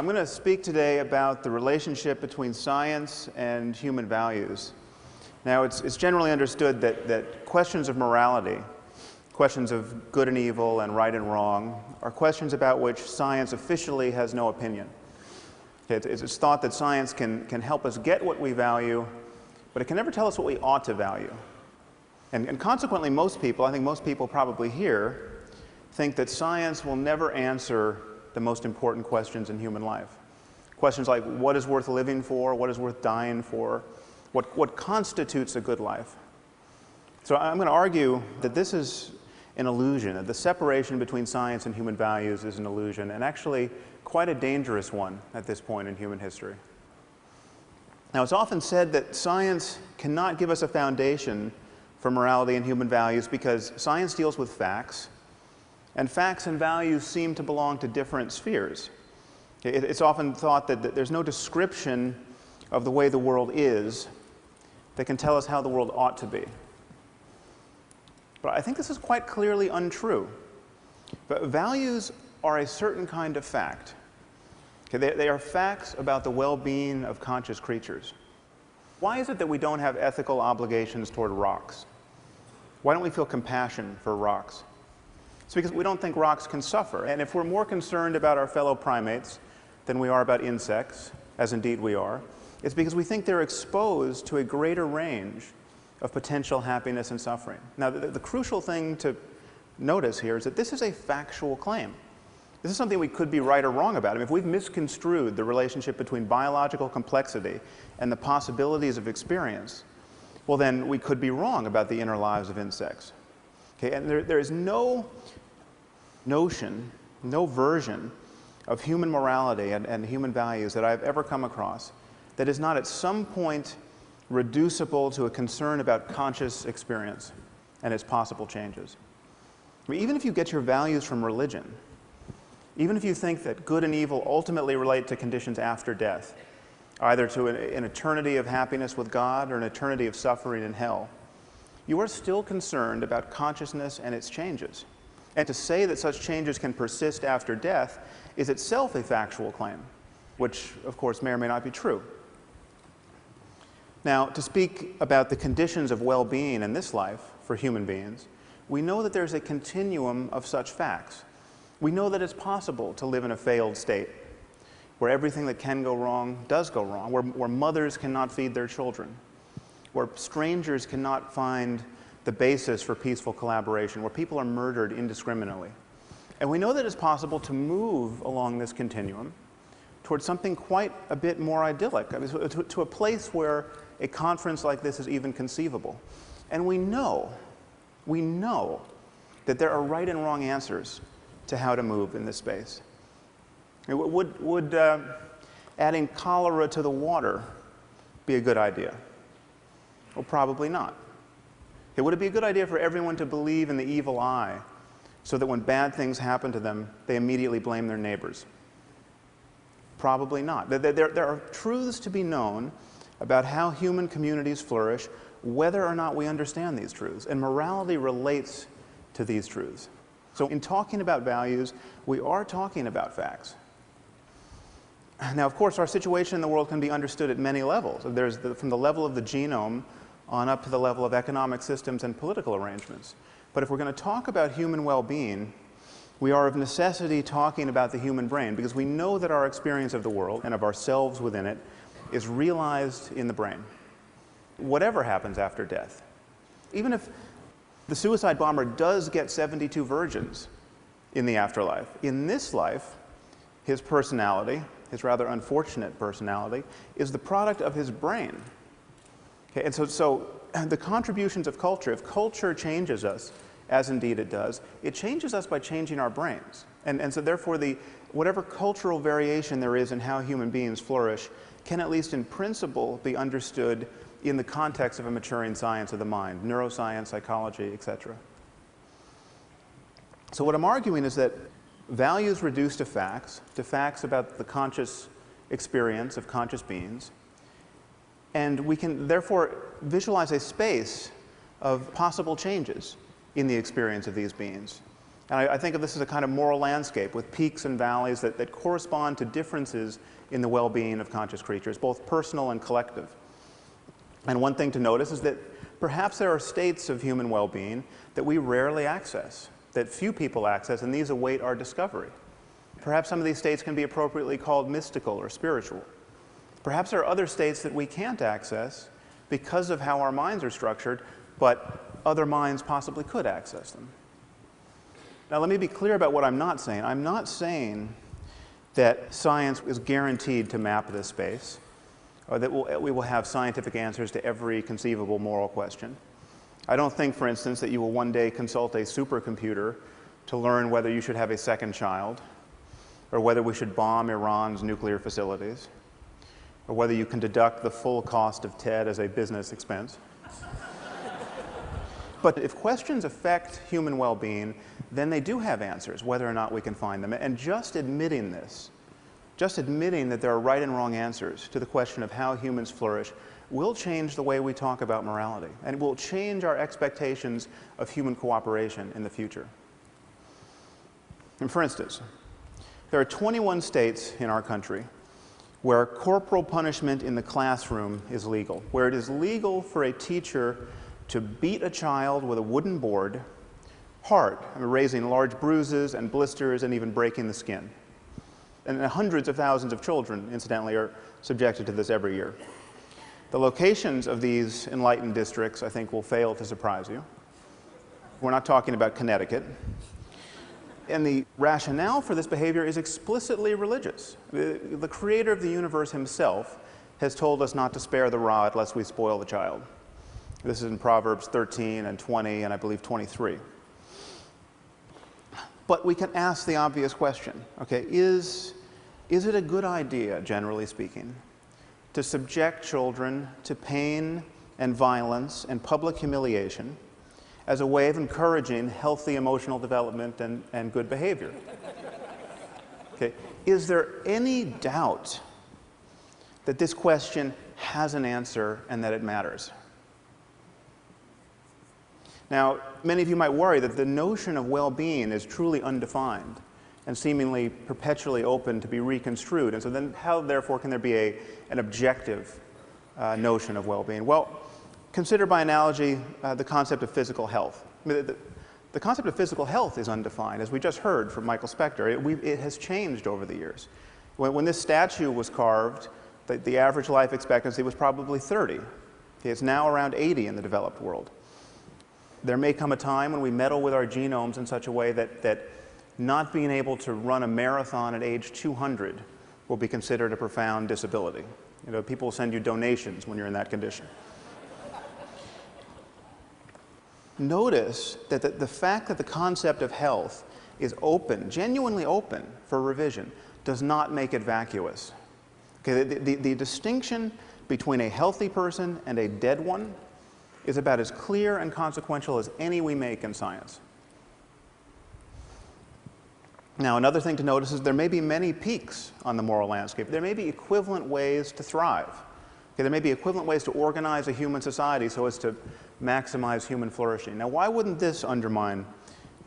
I'm going to speak today about the relationship between science and human values. Now, it's generally understood that questions of morality, questions of good and evil and right and wrong, are questions about which science officially has no opinion. It's thought that science can help us get what we value, but it can never tell us what we ought to value. And consequently, most people, I think most people probably here, think that science will never answer the most important questions in human life. Questions like what is worth living for, what is worth dying for, what constitutes a good life. So I'm going to argue that this is an illusion, that the separation between science and human values is an illusion, and actually quite a dangerous one at this point in human history. Now, it's often said that science cannot give us a foundation for morality and human values because science deals with facts, and facts and values seem to belong to different spheres. It's often thought that there's no description of the way the world is that can tell us how the world ought to be. But I think this is quite clearly untrue. But values are a certain kind of fact. They are facts about the well-being of conscious creatures. Why is it that we don't have ethical obligations toward rocks? Why don't we feel compassion for rocks? It's because we don't think rocks can suffer. And if we're more concerned about our fellow primates than we are about insects, as indeed we are, it's because we think they're exposed to a greater range of potential happiness and suffering. Now, the crucial thing to notice here is that this is a factual claim. This is something we could be right or wrong about. I mean, if we've misconstrued the relationship between biological complexity and the possibilities of experience, well, then we could be wrong about the inner lives of insects. Okay, and there is no notion, no version of human morality and human values that I've ever come across that is not at some point reducible to a concern about conscious experience and its possible changes. I mean, even if you get your values from religion, even if you think that good and evil ultimately relate to conditions after death, either to an eternity of happiness with God or an eternity of suffering in hell, you are still concerned about consciousness and its changes. And to say that such changes can persist after death is itself a factual claim, which, of course, may or may not be true. Now, to speak about the conditions of well-being in this life for human beings, we know that there's a continuum of such facts. We know that it's possible to live in a failed state, where everything that can go wrong does go wrong, where mothers cannot feed their children, where strangers cannot find the basis for peaceful collaboration, where people are murdered indiscriminately. And we know that it's possible to move along this continuum towards something quite a bit more idyllic, I mean, to a place where a conference like this is even conceivable. And we know that there are right and wrong answers to how to move in this space. Would adding cholera to the water be a good idea? Well, probably not. Would it be a good idea for everyone to believe in the evil eye so that when bad things happen to them, they immediately blame their neighbors? Probably not. There are truths to be known about how human communities flourish, whether or not we understand these truths. And morality relates to these truths. So in talking about values, we are talking about facts. Now, of course, our situation in the world can be understood at many levels. There's from the level of the genome on up to the level of economic systems and political arrangements. But if we're going to talk about human well-being, we are of necessity talking about the human brain, because we know that our experience of the world and of ourselves within it is realized in the brain, whatever happens after death. Even if the suicide bomber does get 72 virgins in the afterlife, in this life, his personality, his rather unfortunate personality, is the product of his brain. Okay, and so the contributions of culture, if culture changes us, as indeed it does, it changes us by changing our brains. And so therefore, whatever cultural variation there is in how human beings flourish can, at least in principle, be understood in the context of a maturing science of the mind, neuroscience, psychology, etc. So what I'm arguing is that values reduced to facts about the conscious experience of conscious beings, and we can therefore visualize a space of possible changes in the experience of these beings. And I think of this as a kind of moral landscape with peaks and valleys that correspond to differences in the well-being of conscious creatures, both personal and collective. And one thing to notice is that perhaps there are states of human well-being that we rarely access, that few people access, and these await our discovery. Perhaps some of these states can be appropriately called mystical or spiritual. Perhaps there are other states that we can't access because of how our minds are structured, but other minds possibly could access them. Now, let me be clear about what I'm not saying. I'm not saying that science is guaranteed to map this space, or that we will have scientific answers to every conceivable moral question. I don't think, for instance, that you will one day consult a supercomputer to learn whether you should have a second child, or whether we should bomb Iran's nuclear facilities, or whether you can deduct the full cost of TED as a business expense. But if questions affect human well-being, then they do have answers, whether or not we can find them. And just admitting this, just admitting that there are right and wrong answers to the question of how humans flourish, will change the way we talk about morality, and will change our expectations of human cooperation in the future. And for instance, there are 21 states in our country where corporal punishment in the classroom is legal, where it is legal for a teacher to beat a child with a wooden board hard, raising large bruises and blisters and even breaking the skin. And hundreds of thousands of children, incidentally, are subjected to this every year. The locations of these enlightened districts, I think, will fail to surprise you. We're not talking about Connecticut. And the rationale for this behavior is explicitly religious. The creator of the universe himself has told us not to spare the rod lest we spoil the child. This is in Proverbs 13 and 20 and I believe 23. But we can ask the obvious question, okay, is it a good idea, generally speaking, to subject children to pain and violence and public humiliation as a way of encouraging healthy emotional development and good behavior? Okay, is there any doubt that this question has an answer and that it matters? Now, many of you might worry that the notion of well-being is truly undefined and seemingly perpetually open to be reconstrued. And so then how, therefore, can there be an objective notion of well-being? Well, consider by analogy the concept of physical health. I mean, the concept of physical health is undefined, as we just heard from Michael Spector. It has changed over the years. When this statue was carved, the average life expectancy was probably 30. It's now around 80 in the developed world. There may come a time when we meddle with our genomes in such a way that not being able to run a marathon at age 200 will be considered a profound disability. You know, people will send you donations when you're in that condition. Notice that the fact that the concept of health is open, genuinely open for revision, does not make it vacuous. Okay, the distinction between a healthy person and a dead one is about as clear and consequential as any we make in science. Now, another thing to notice is there may be many peaks on the moral landscape. There may be equivalent ways to thrive. Okay, there may be equivalent ways to organize a human society so as to maximize human flourishing. Now, why wouldn't this undermine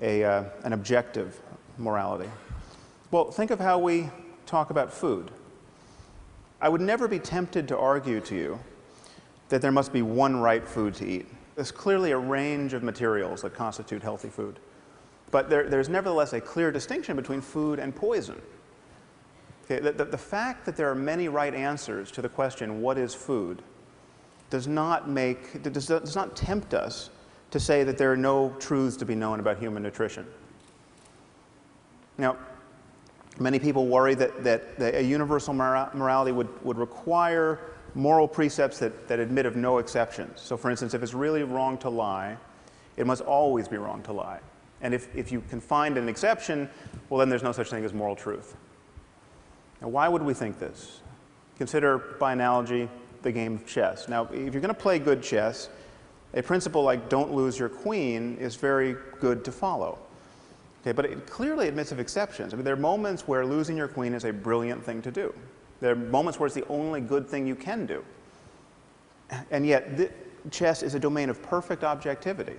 an objective morality? Well, think of how we talk about food. I would never be tempted to argue to you that there must be one right food to eat. There's clearly a range of materials that constitute healthy food. But there's nevertheless a clear distinction between food and poison. Okay, the fact that there are many right answers to the question, what is food, does not tempt us to say that there are no truths to be known about human nutrition. Now, many people worry that a universal morality would require moral precepts that admit of no exceptions. So for instance, if it's really wrong to lie, it must always be wrong to lie. And if you can find an exception, well, then there's no such thing as moral truth. Now, why would we think this? Consider, by analogy, the game of chess. Now, if you're going to play good chess, a principle like don't lose your queen is very good to follow. Okay, but it clearly admits of exceptions. I mean, there are moments where losing your queen is a brilliant thing to do. There are moments where it's the only good thing you can do. And yet, chess is a domain of perfect objectivity.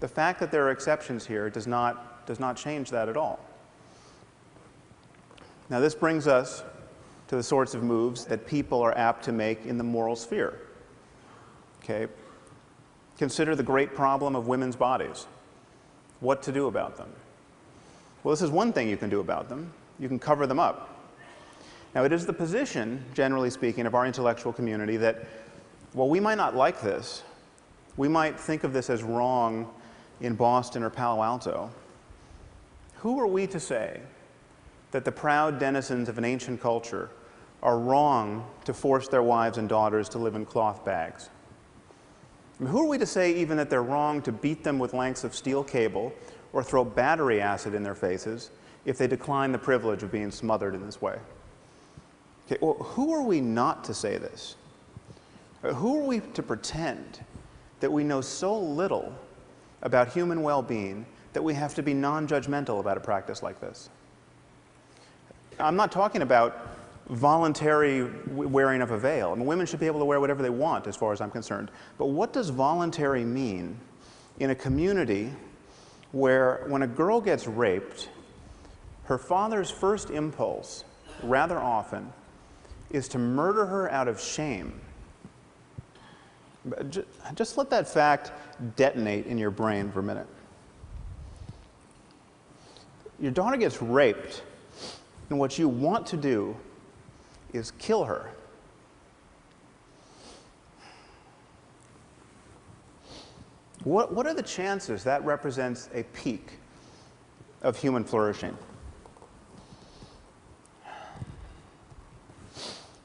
The fact that there are exceptions here does not does not change that at all. Now, this brings us to the sorts of moves that people are apt to make in the moral sphere. Okay? Consider the great problem of women's bodies. What to do about them? Well, this is one thing you can do about them. You can cover them up. Now, it is the position, generally speaking, of our intellectual community that, while we might not like this, we might think of this as wrong in Boston or Palo Alto. Who are we to say that the proud denizens of an ancient culture are wrong to force their wives and daughters to live in cloth bags? I mean, who are we to say even that they're wrong to beat them with lengths of steel cable or throw battery acid in their faces if they decline the privilege of being smothered in this way? Okay, well, who are we not to say this? Who are we to pretend that we know so little about human well-being that we have to be non-judgmental about a practice like this? I'm not talking about voluntary wearing of a veil. I mean, women should be able to wear whatever they want, as far as I'm concerned. But what does voluntary mean in a community where, when a girl gets raped, her father's first impulse, rather often, is to murder her out of shame? Just let that fact detonate in your brain for a minute. Your daughter gets raped, and what you want to do is kill her. What are the chances that represents a peak of human flourishing?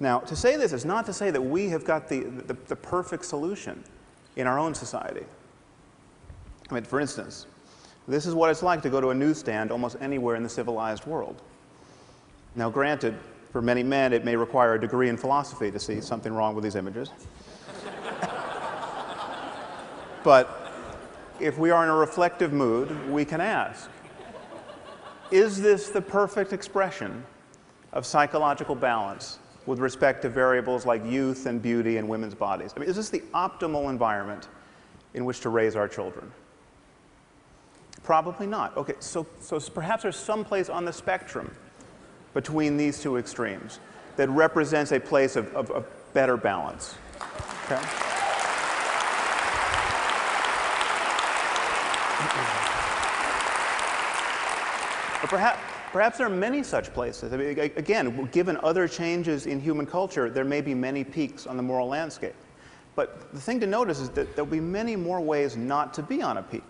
Now, to say this is not to say that we have got the perfect solution in our own society. I mean, for instance, this is what it's like to go to a newsstand almost anywhere in the civilized world. Now, granted, for many men, it may require a degree in philosophy to see something wrong with these images. But if we are in a reflective mood, we can ask, is this the perfect expression of psychological balance with respect to variables like youth and beauty in women's bodies? I mean, is this the optimal environment in which to raise our children? Probably not. Okay, so perhaps there's some place on the spectrum between these two extremes that represents a place of better balance. Okay? But perhaps there are many such places. I mean, again, given other changes in human culture, there may be many peaks on the moral landscape. But the thing to notice is that there'll be many more ways not to be on a peak.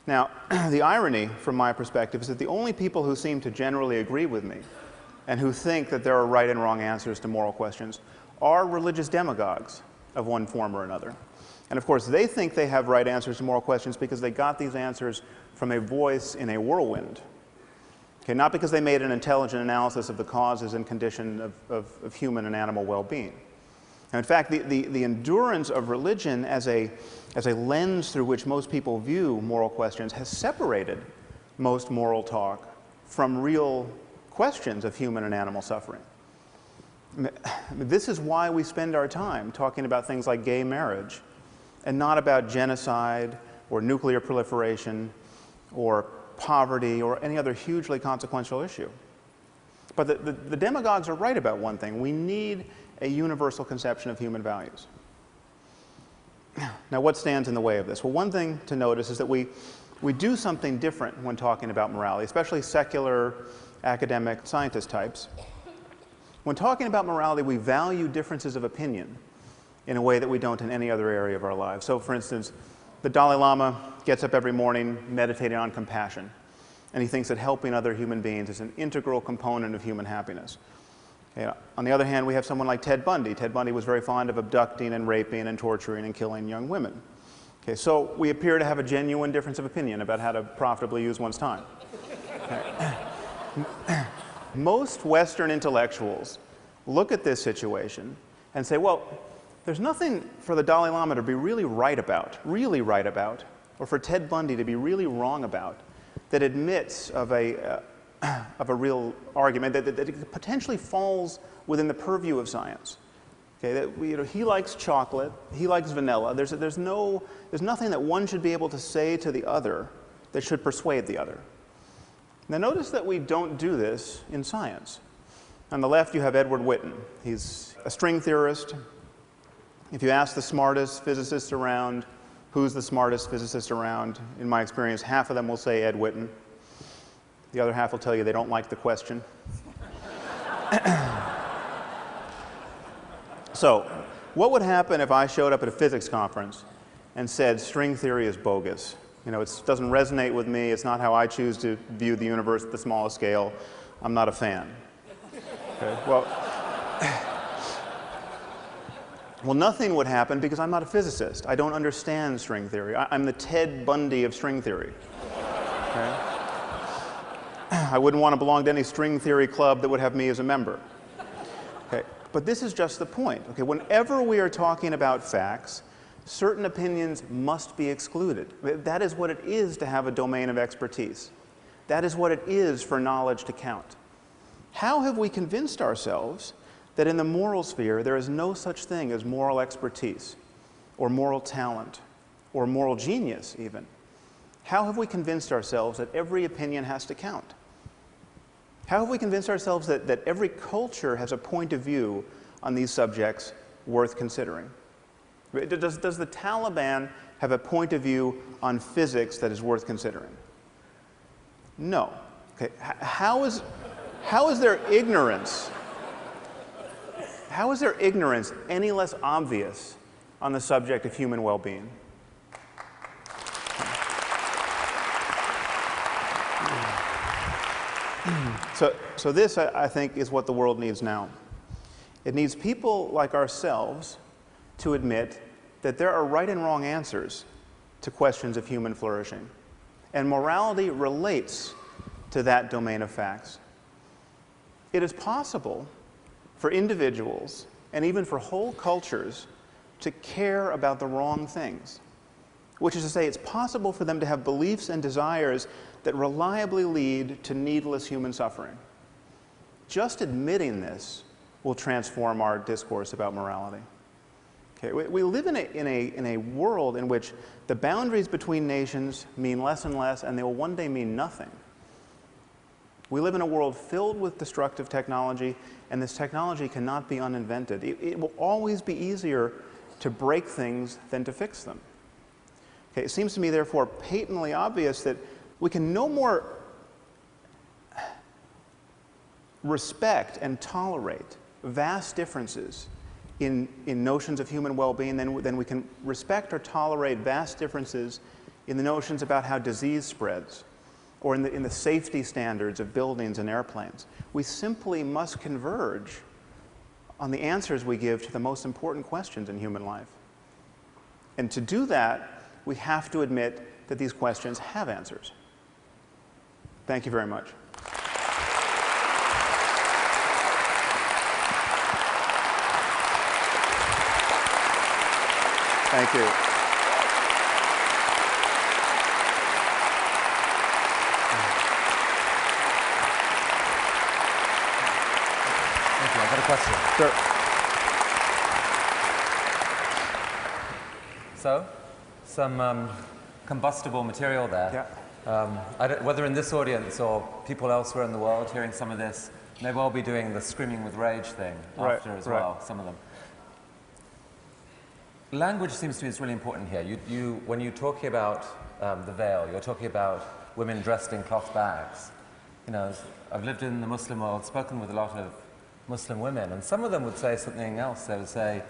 Now, the irony, from my perspective, is that the only people who seem to generally agree with me and who think that there are right and wrong answers to moral questions are religious demagogues of one form or another. And of course, they think they have right answers to moral questions because they got these answers from a voice in a whirlwind. Okay, not because they made an intelligent analysis of the causes and condition of human and animal well-being. And in fact, the endurance of religion as a lens through which most people view moral questions has separated most moral talk from real questions of human and animal suffering. This is why we spend our time talking about things like gay marriage and not about genocide or nuclear proliferation or poverty or any other hugely consequential issue. But the demagogues are right about one thing. We need a universal conception of human values. Now, what stands in the way of this? Well, one thing to notice is that we do something different when talking about morality, especially secular, academic, scientist types. When talking about morality, we value differences of opinion in a way that we don't in any other area of our lives. So, for instance, the Dalai Lama gets up every morning meditating on compassion, and he thinks that helping other human beings is an integral component of human happiness. Okay, on the other hand, we have someone like Ted Bundy. Ted Bundy was very fond of abducting and raping and torturing and killing young women. Okay, so we appear to have a genuine difference of opinion about how to profitably use one's time. Okay. Most Western intellectuals look at this situation and say, well, there's nothing for the Dalai Lama to be really right about, or for Ted Bundy to be really wrong about, that admits of a real argument that potentially falls within the purview of science. Okay, that he likes chocolate, he likes vanilla. There's nothing that one should be able to say to the other that should persuade the other. Now notice that we don't do this in science. On the left you have Edward Witten. He's a string theorist. If you ask the smartest physicists around, who's the smartest physicist around, in my experience, half of them will say Ed Witten. The other half will tell you they don't like the question. So, what would happen if I showed up at a physics conference and said string theory is bogus? You know, it doesn't resonate with me, it's not how I choose to view the universe at the smallest scale, I'm not a fan. Okay, well, nothing would happen because I'm not a physicist. I don't understand string theory. I'm the Ted Bundy of string theory. Okay? I wouldn't want to belong to any string theory club that would have me as a member. Okay? But this is just the point. Okay? Whenever we are talking about facts, certain opinions must be excluded. That is what it is to have a domain of expertise. That is what it is for knowledge to count. How have we convinced ourselves that in the moral sphere there is no such thing as moral expertise, or moral talent, or moral genius even? How have we convinced ourselves that every opinion has to count? How have we convinced ourselves that every culture has a point of view on these subjects worth considering? Does the Taliban have a point of view on physics that is worth considering? No. Okay. How is their ignorance? How is their ignorance any less obvious on the subject of human well-being? So this, I think, is what the world needs now. It needs people like ourselves to admit that there are right and wrong answers to questions of human flourishing. And morality relates to that domain of facts. It is possible for individuals, and even for whole cultures, to care about the wrong things. Which is to say, it's possible for them to have beliefs and desires that reliably lead to needless human suffering. Just admitting this will transform our discourse about morality. Okay, we live in a world in which the boundaries between nations mean less and less, and they will one day mean nothing. We live in a world filled with destructive technology, and this technology cannot be uninvented. It will always be easier to break things than to fix them. Okay, it seems to me, therefore, patently obvious that we can no more respect and tolerate vast differences in notions of human well-being than we can respect or tolerate vast differences in the notions about how disease spreads, or in the safety standards of buildings and airplanes. We simply must converge on the answers we give to the most important questions in human life. And to do that, we have to admit that these questions have answers. Thank you very much. Thank you. I've got a question. Sure. So, some combustible material there. Yeah. Whether in this audience or people elsewhere in the world hearing some of this may well be doing the screaming with rage thing after as well, some of them. Language seems to me is really important here. When you're talking about the veil, you're talking about women dressed in cloth bags. You know, I've lived in the Muslim world, spoken with a lot of Muslim women, and some of them would say something else. They would say,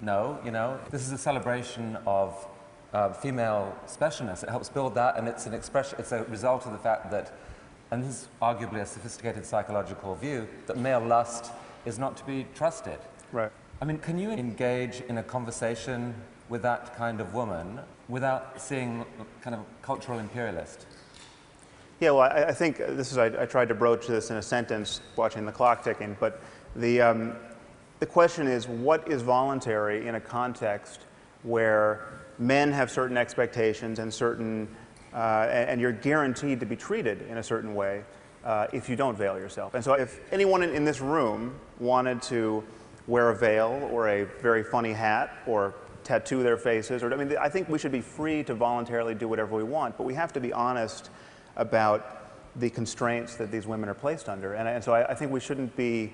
no, you know, this is a celebration of female specialness. It helps build that, and it's an expression, it's a result of the fact that, and this is arguably a sophisticated psychological view, that male lust is not to be trusted. Right. I mean, can you engage in a conversation with that kind of woman without seeing kind of cultural imperialist? Yeah, well, I think this is, I tried to broach this in a sentence watching the clock ticking, but the question is, what is voluntary in a context where men have certain expectations and certain, and you're guaranteed to be treated in a certain way if you don't veil yourself. And so if anyone in this room wanted to wear a veil or a very funny hat or tattoo their faces. Or, I mean, I think we should be free to voluntarily do whatever we want, but we have to be honest about the constraints that these women are placed under. And so I think we shouldn't be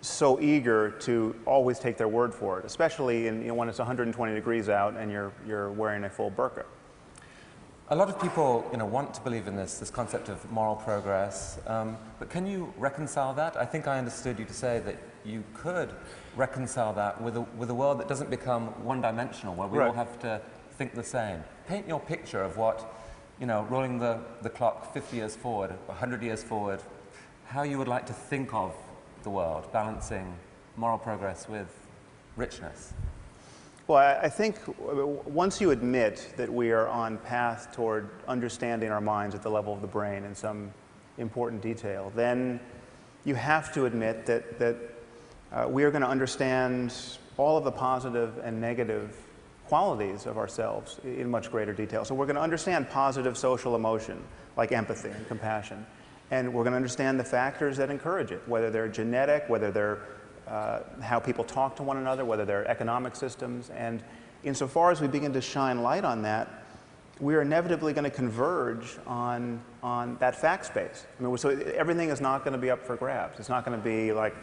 so eager to always take their word for it, especially when it's 120 degrees out and you're wearing a full burqa. A lot of people, want to believe in this concept of moral progress, but can you reconcile that? I think I understood you to say that you could reconcile that with a world that doesn't become one-dimensional, where we all have to think the same. Paint your picture of what, rolling the clock 50 years forward, 100 years forward, how you would like to think of the world, balancing moral progress with richness. Well, I think once you admit that we are on path toward understanding our minds at the level of the brain in some important detail, then you have to admit that we are going to understand all of the positive and negative qualities of ourselves in much greater detail. So we're going to understand positive social emotion, like empathy and compassion. And we're going to understand the factors that encourage it, whether they're genetic, whether they're how people talk to one another, whether they're economic systems. And insofar as we begin to shine light on that, we are inevitably going to converge on that fact space. I mean, so everything is not going to be up for grabs. It's not going to be like,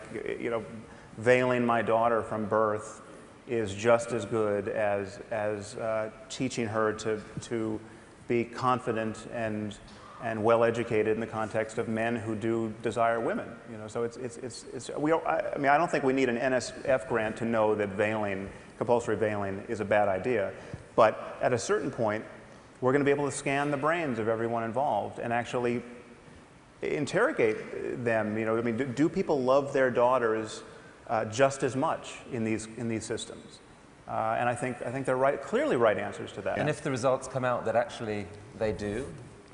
veiling my daughter from birth is just as good as teaching her to be confident and well-educated in the context of men who do desire women. So I mean, I don't think we need an NSF grant to know that compulsory veiling is a bad idea. But at a certain point, we're going to be able to scan the brains of everyone involved and actually interrogate them. I mean, do people love their daughters just as much in these systems? And I think they're clearly right answers to that. And if the results come out that actually they do,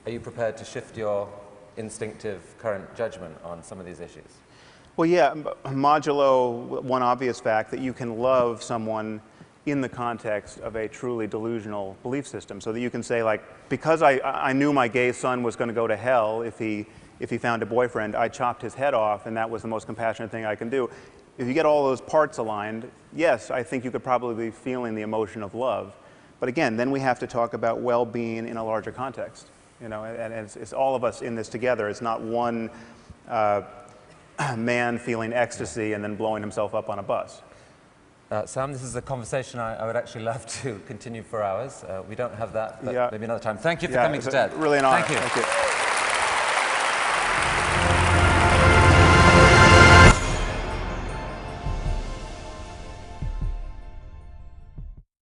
are you prepared to shift your instinctive current judgment on some of these issues? Well, yeah, modulo one obvious fact that you can love someone in the context of a truly delusional belief system, so that you can say, like, because I knew my gay son was going to go to hell if he found a boyfriend, I chopped his head off, and that was the most compassionate thing I can do. If you get all those parts aligned, yes, I think you could probably be feeling the emotion of love. But again, then we have to talk about well-being in a larger context. And it's all of us in this together. It's not one man feeling ecstasy and then blowing himself up on a bus. Sam, this is a conversation I would actually love to continue for hours. We don't have that, but maybe another time. Thank you for coming to TED. Really an honor. Thank you. Thank you.